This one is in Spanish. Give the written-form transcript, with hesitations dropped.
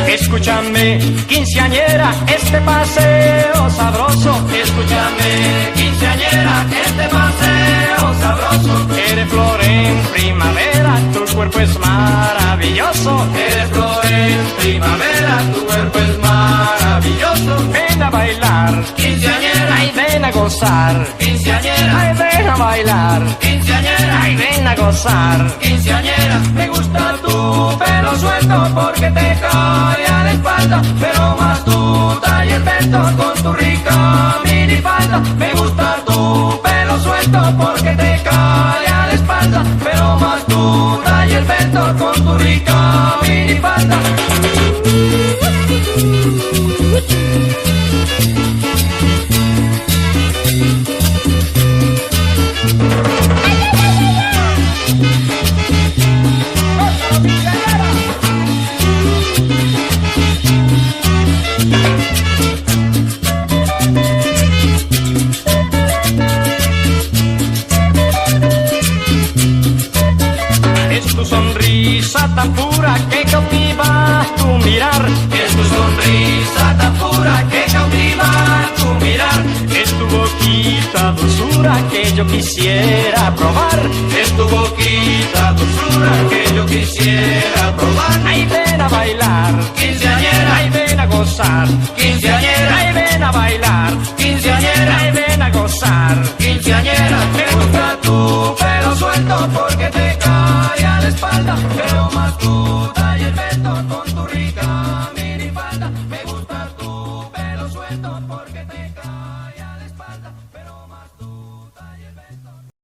Escúchame, quinceañera, este paseo sabroso. Escúchame, quinceañera, este paseo sabroso. Eres flor en primavera, tu cuerpo es maravilloso. Eres flor en primavera, tu cuerpo es maravilloso. Ven a bailar, quinceañera, ay, ven a gozar. Quinceañera, ay, ven a bailar. Quinceañera, ay, ven a gozar. Quinceañera, me gusta tu pelo suelto porque te cae a la espalda, pero más tu talla el vento con tu rica minifalda. Me gusta tu pelo suelto porque te cae a la espalda, pero más tu talla el vento con tu rica minifalda. Es tu sonrisa tan pura que cautiva tu mirar. Es tu sonrisa tan pura que cautiva tu mirar. Es tu boquita dulzura que yo quisiera probar. Es tu boquita dulzura que yo quisiera probar. Ay, ven a bailar, quinceañera, ay, ven a gozar. Quinceañera, ay, ven a bailar. Quinceañera, ay, ven a gozar. Quinceañera, me gusta tu pelo suelto porque te cae a la espalda, pero más tu talla el vento con tu rica minifalda. Me gusta tu pelo suelto porque te cae.